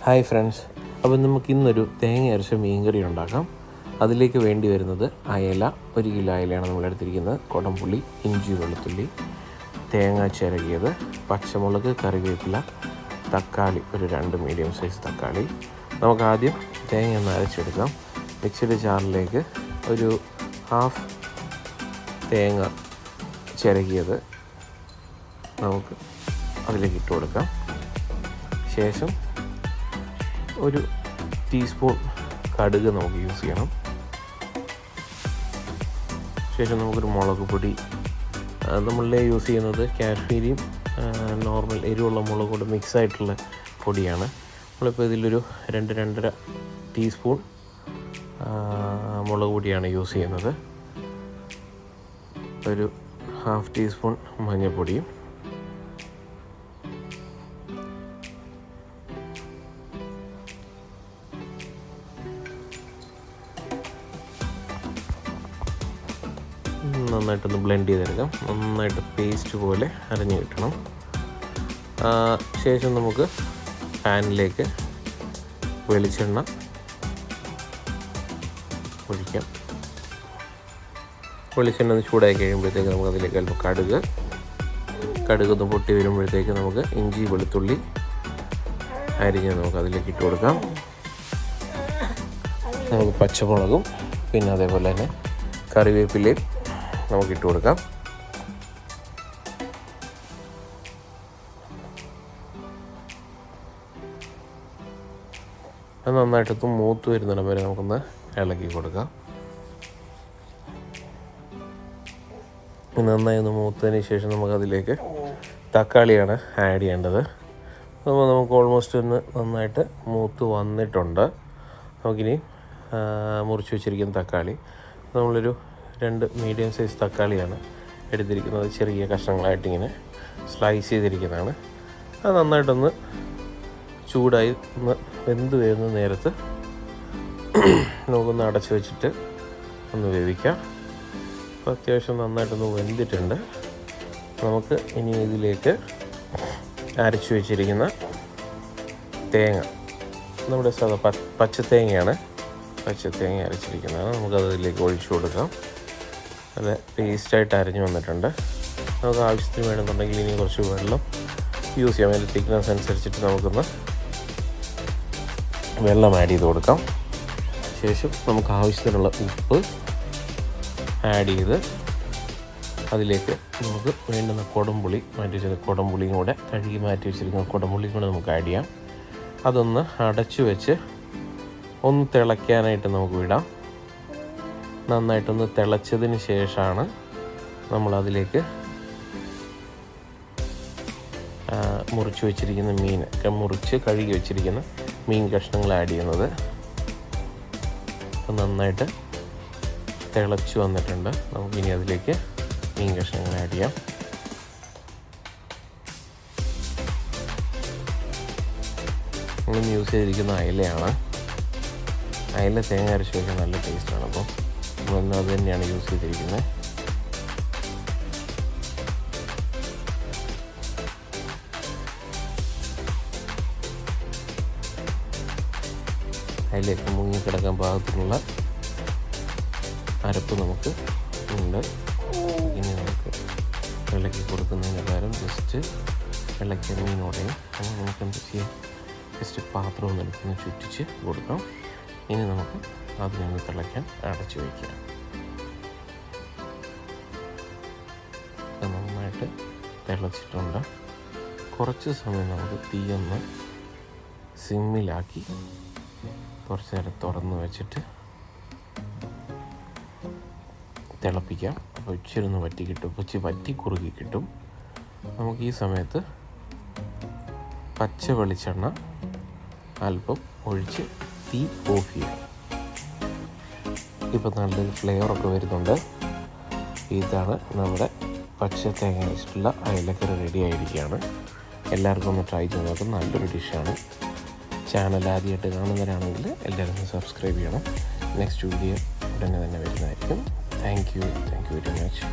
Hi friends, അപ്പോൾ നമുക്ക് ഇന്നൊരു തേങ്ങ അരച്ച മീൻകറി ഉണ്ടാക്കാം. അതിലേക്ക് വേണ്ടി വരുന്നത് അയല, 1 കിലോ അയലയാണ് നമ്മളെടുത്തിരിക്കുന്നത്. കുടംപുളി, ഇഞ്ചി, വെളുത്തുള്ളി, തേങ്ങ ചിരകിയത്, പച്ചമുളക്, കറിവേപ്പില, തക്കാളി, ഒരു 2 മീഡിയം സൈസ് തക്കാളി. നമുക്ക് ആദ്യം തേങ്ങ ഒന്ന് അരച്ചെടുക്കാം. മിക്സിയുടെ ജാറിലേക്ക് ഒരു ഹാഫ് തേങ്ങ ചിരകിയത് നമുക്ക് അതിലേക്ക് ഇട്ട് കൊടുക്കാം. ശേഷം ഒരു ടീസ്പൂൺ കടുക് നമുക്ക് യൂസ് ചെയ്യണം. ശേഷം നമുക്കൊരു മുളക് പൊടി, നമ്മളിൽ യൂസ് ചെയ്യുന്നത് കാശ്മീരിയും നോർമൽ എരിവുള്ള മുളക് കൂടെ മിക്സ് ആയിട്ടുള്ള പൊടിയാണ്. നമ്മളിപ്പോൾ ഇതിലൊരു 2-2.5 ടീസ്പൂൺ മുളക് പൊടിയാണ് യൂസ് ചെയ്യുന്നത്. ഒരു ഹാഫ് ടീസ്പൂൺ മഞ്ഞൾപ്പൊടിയും, നന്നായിട്ടൊന്ന് ബ്ലെൻഡ് ചെയ്തെടുക്കാം. നന്നായിട്ട് പേസ്റ്റ് പോലെ അരഞ്ഞ് കിട്ടണം. ശേഷം നമുക്ക് പാനിലേക്ക് വെളിച്ചെണ്ണ ഒഴിക്കാം. വെളിച്ചെണ്ണ ഒന്ന് ചൂടായി കഴിയുമ്പോഴത്തേക്ക് നമുക്ക് അതിലേക്ക് അല്പം കടുകൊന്ന് പൊട്ടി വരുമ്പോഴത്തേക്ക് നമുക്ക് ഇഞ്ചി, വെളുത്തുള്ളി അരിഞ്ഞ് നമുക്ക് അതിലേക്ക് ഇട്ട് കൊടുക്കാം. നമുക്ക് പച്ചമുളകും പിന്നെ അതേപോലെ തന്നെ കറിവേപ്പിലയും നമുക്ക് ഇട്ട് കൊടുക്കാം. അത് നന്നായിട്ടൊന്ന് മൂത്ത് വരുന്നിടം വരെ നമുക്കൊന്ന് ഇളക്കി കൊടുക്കാം. നന്നായി ഒന്ന് മൂത്തതിന് ശേഷം നമുക്കതിലേക്ക് തക്കാളിയാണ് ആഡ് ചെയ്യേണ്ടത്. അപ്പോൾ നമുക്ക് ഓൾമോസ്റ്റ് ഒന്ന് നന്നായിട്ട് മൂത്ത് വന്നിട്ടുണ്ട്. നമുക്കിനി മുറിച്ച് വെച്ചിരിക്കുന്ന തക്കാളി, നമ്മളൊരു 2 മീഡിയം സൈസ് തക്കാളിയാണ് എടുത്തിരിക്കുന്നത്. ചെറിയ കഷ്ണങ്ങളായിട്ടിങ്ങനെ സ്ലൈസ് ചെയ്തിരിക്കുന്നതാണ്. അത് നന്നായിട്ടൊന്ന് ചൂടായി ഒന്ന് വെന്ത് വരുന്ന നേരത്ത് നമുക്കൊന്ന് അടച്ച് വെച്ചിട്ട് ഒന്ന് വേവിക്കാം. അപ്പോൾ അത്യാവശ്യം നന്നായിട്ടൊന്ന് വെന്തിട്ടുണ്ട്. നമുക്ക് ഇനി ഇതിലേക്ക് അരച്ച് വെച്ചിരിക്കുന്ന തേങ്ങ, നമ്മുടെ സാധാ പച്ചത്തേങ്ങയാണ്, പച്ചത്തേങ്ങ അരച്ചിരിക്കുന്നതാണ്, നമുക്കതിലേക്ക് ഒഴിച്ചു കൊടുക്കാം. നല്ല പേസ്റ്റായിട്ട് അരഞ്ഞ് വന്നിട്ടുണ്ട്. നമുക്ക് ആവശ്യത്തിന് വേണമെന്നുണ്ടെങ്കിൽ ഇനി കുറച്ച് വെള്ളം യൂസ് ചെയ്യാം. അതിൻ്റെ തിക്നെസ് അനുസരിച്ചിട്ട് നമുക്കൊന്ന് വെള്ളം ആഡ് ചെയ്ത് കൊടുക്കാം. ശേഷം നമുക്ക് ആവശ്യത്തിനുള്ള ഉപ്പ് ആഡ് ചെയ്ത് അതിലേക്ക് നമുക്ക് വേണ്ടുന്ന കുടംപുളി മാറ്റി വെച്ചിരുന്ന കുടംപുളിയും കൂടെ കഴുകി മാറ്റി വെച്ചിരിക്കുന്ന കുടംപുളിയും കൂടെ നമുക്ക് ആഡ് ചെയ്യാം. അതൊന്ന് അടച്ചു വെച്ച് ഒന്ന് തിളയ്ക്കാനായിട്ട് നമുക്ക് വിടാം. നന്നായിട്ടൊന്ന് തിളച്ചതിന് ശേഷമാണ് നമ്മളതിലേക്ക് മുറിച്ച് വെച്ചിരിക്കുന്ന മുറിച്ച് കഴുകി വെച്ചിരിക്കുന്ന മീൻ കഷ്ണങ്ങൾ ആഡ് ചെയ്യുന്നത്. അപ്പോൾ നന്നായിട്ട് തിളച്ച് വന്നിട്ടുണ്ട്. നമുക്കിനി അതിലേക്ക് മീൻ കഷ്ണങ്ങൾ ആഡ് ചെയ്യാം. നമ്മൾ യൂസ് ചെയ്തിരിക്കുന്ന അയലയാണ്. അയല തേങ്ങ അരച്ച് വയ്ക്കാൻ നല്ല ടേസ്റ്റാണ്. അപ്പോൾ നമ്മളൊന്നും അത് തന്നെയാണ് യൂസ് ചെയ്തിരിക്കുന്നത്. അതിലേക്ക് മുങ്ങിക്കിടക്കാൻ പാകത്തിനുള്ള അരപ്പ് നമുക്ക് ഉണ്ട്. ഇനി നമുക്ക് ഇളക്കി കൊടുക്കുന്നതിന് പകരം ജസ്റ്റ് ഇളക്കിയ മീനോടെയും നമുക്ക് എന്ത് ചെയ്യാം, ജസ്റ്റ് പാത്രം ഒന്ന് എടുത്തൊന്ന് ചുറ്റിച്ച് കൊടുക്കാം. ഇനി നമുക്ക് അതിനൊന്ന് തിളയ്ക്കാൻ അടച്ചു വയ്ക്കാം. നന്നായിട്ട് തിളച്ചിട്ടുണ്ട്. കുറച്ച് സമയം നമുക്ക് തീയൊന്ന് സിമ്മിലാക്കി കുറച്ച് നേരം തുറന്ന് വെച്ചിട്ട് തിളപ്പിക്കാം. അപ്പോൾ ഇച്ചിരി ഒന്ന് വറ്റി കിട്ടും, ഇച്ചിരി വറ്റി കുറുകി കിട്ടും. നമുക്ക് ഈ സമയത്ത് പച്ച വെളിച്ചെണ്ണ അല്പം ഒഴിച്ച് തീ ഓഫ് ചെയ്യാം. ഇപ്പോൾ നല്ലൊരു ഫ്ലേവറൊക്കെ വരുന്നുണ്ട്. ഇതാണ് നമ്മുടെ പച്ച തേങ്ങ വെച്ചിട്ടുള്ള അയലക്കറി റെഡി ആയിരിക്കുകയാണ്. എല്ലാവർക്കും ഒന്ന് ട്രൈ ചെയ്ത് നോക്കാം. നല്ലൊരു ഡിഷാണ്. ചാനൽ ആദ്യമായിട്ട് കാണുന്നവരാണെങ്കിൽ എല്ലാവരും സബ്സ്ക്രൈബ് ചെയ്യണം. നെക്സ്റ്റ് വീഡിയോ ഉടനെ തന്നെ വരുന്നതായിരിക്കും. Thank you very much.